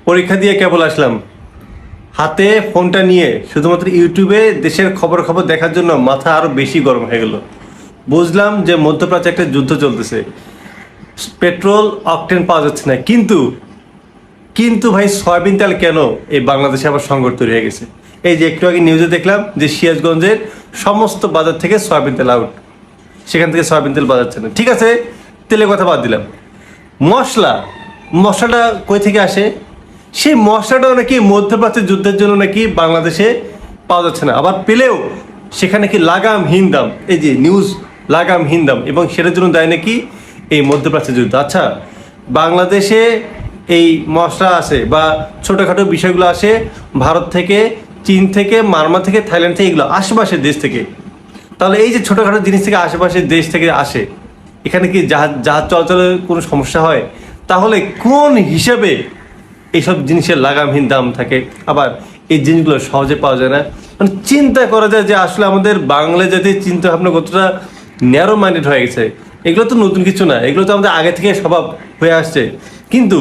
পরীক্ষা দিয়ে কেবল আসলাম, হাতে ফোনটা নিয়ে শুধুমাত্র ইউটিউবে দেশের খবর দেখার জন্য মাথা আরো বেশি গরম হয়ে গেল। বুঝলাম যে মধ্যপ্রাচ্যে একটা যুদ্ধ চলতেছে, পেট্রোল অকটেন পাওয়া যাচ্ছে না, কিন্তু ভাই সয়াবিন তেল কেন এই বাংলাদেশে আবার সংকট তৈরি হয়ে গেছে। এই যে একটু আগে নিউজে দেখলাম যে সিরাজগঞ্জের সমস্ত বাজার থেকে সয়াবিন তেল আউট, সেখান থেকে সয়াবিন তেল পাওয়া যাচ্ছে না। ঠিক আছে, তেলের কথা বাদ দিলাম, মশলাটা কই থেকে আসে? সেই মশলাটাও নাকি মধ্যপ্রাচ্যের যুদ্ধের জন্য নাকি বাংলাদেশে পাওয়া যাচ্ছে না, আবার পেলেও সেখানে কি লাগামহীন দাম। এই যে নিউজ, লাগামহীন দাম, এবং সেটার জন্য দায় নাকি এই মধ্যপ্রাচ্যের যুদ্ধ। আচ্ছা, বাংলাদেশে এই মশলা আসে বা ছোটোখাটো বিষয়গুলো আসে ভারত থেকে, চীন থেকে, মায়ানমার থেকে, থাইল্যান্ড থেকে, এগুলো আশেপাশের দেশ থেকে। তাহলে এই যে ছোটোখাটো জিনিস থেকে আশেপাশের দেশ থেকে আসে, এখানে কি জাহাজ চলাচলের কোনো সমস্যা হয়? তাহলে কোন হিসাবে এইসব জিনিসের লাগামহীন দাম থাকে, আবার এই জিনিসগুলো সহজে পাওয়া যায় না? মানে চিন্তা করা যায় যে আসলে আমাদের বাংলা জাতির চিন্তা ভাবনা কতটা ন্যারো মাইন্ডেড হয়ে গেছে। এগুলো তো নতুন কিছু না, এগুলো তো আমাদের আগে থেকে স্বভাব হয়ে আসছে। কিন্তু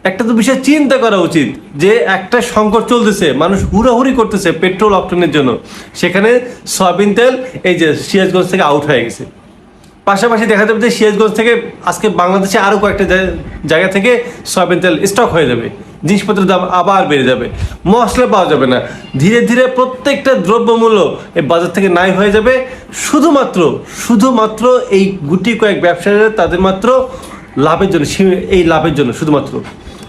একটা তো বিষয় চিন্তা করা উচিত যে একটা সংকট চলতেছে, মানুষ হুড়াহুড়ি করতেছে পেট্রোল অকটেনের জন্য, সেখানে সয়াবিন তেল এই যে সিরাজগঞ্জ থেকে আউট হয়ে গেছে। পাশাপাশি দেখা যাবে যে সিরাজগঞ্জ থেকে আজকে বাংলাদেশে আরও কয়েকটা জায়গা থেকে সয়াবিন তেল স্টক হয়ে যাবে, জিনিসপত্রের দাম আবার বেড়ে যাবে, মশলা পাওয়া যাবে না, ধীরে ধীরে প্রত্যেকটা দ্রব্যমূল্য এই বাজার থেকে নাই হয়ে যাবে। শুধুমাত্র এই গুটি কয়েক ব্যবসায়ীরা তাদের মাত্র লাভের জন্য, এই লাভের জন্য শুধুমাত্র,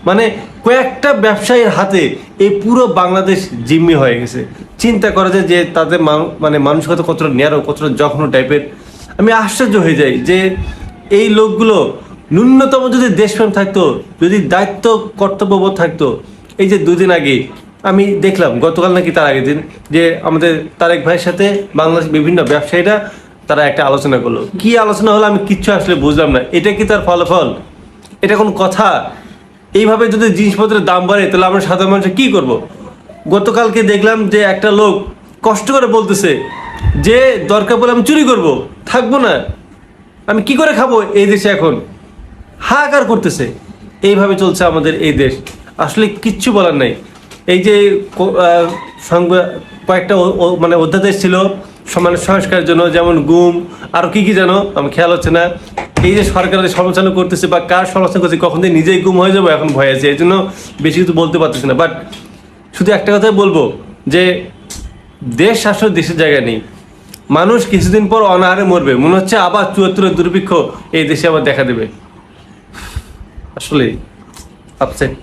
মানে কয়েকটা ব্যবসায়ীর হাতে এই পুরো বাংলাদেশ জিম্মি হয়ে গেছে। চিন্তা করা যায় যে তাদের মানে মানসিকতা কতটা ন্যারো, কতটা জঘন্য টাইপের। আমি আশ্চর্য হয়ে যাই যে এই লোকগুলো ন্যূনতম যদি দেশপ্রেম থাকতো, যদি দায়িত্ব কর্তব্যবোধ থাকতো। এই যে দুদিন আগে আমি দেখলাম, গতকাল নাকি তার আগের দিন, যে আমাদের তারেক ভাইয়ের সাথে বাংলাদেশের বিভিন্ন ব্যবসায়ীরা তারা একটা আলোচনা করলো। কি আলোচনা হলো আমি কিচ্ছু আসলে বুঝলাম না। এটা কি তার ফলাফল? এটা কোন কথা? এইভাবে যদি জিনিসপত্রের দাম বাড়ে তাহলে আমরা সাধারণ মানুষ কি করব? গতকালকে দেখলাম যে একটা লোক কষ্ট করে বলতেছে যে দরকার পড়লে আমি চুরি করব, থাকবো না, আমি কি করে খাবো এই দেশে। এখন হাহাকার করতেছে। এইভাবে চলছে আমাদের এই দেশ, আসলে কিচ্ছু বলার নাই। এই যে কয়েকটা মানে অধ্যাদেশ ছিল সমাজ সংস্কারের জন্য, যেমন গুম, আরো কি জানো আমার খেয়াল হচ্ছে না। এই যে সরকারের সমালোচনা করতেছে বা কার সমালোচনা করছে, কখন দিয়ে নিজেই গুম হয়ে যাবো এখন ভয় আছে, এই জন্য বেশি কিছু বলতে পারতেছি না। বাট শুধু একটা কথাই বলবো যে দেশ আসলে দেশের জায়গা নেই। মানুষ কিছুদিন পর অনাহারে মরবে, মনে হচ্ছে আবার ৭৪-এর দুর্ভিক্ষ এই দেশে আবার দেখা দেবে। আসলে আপসেট।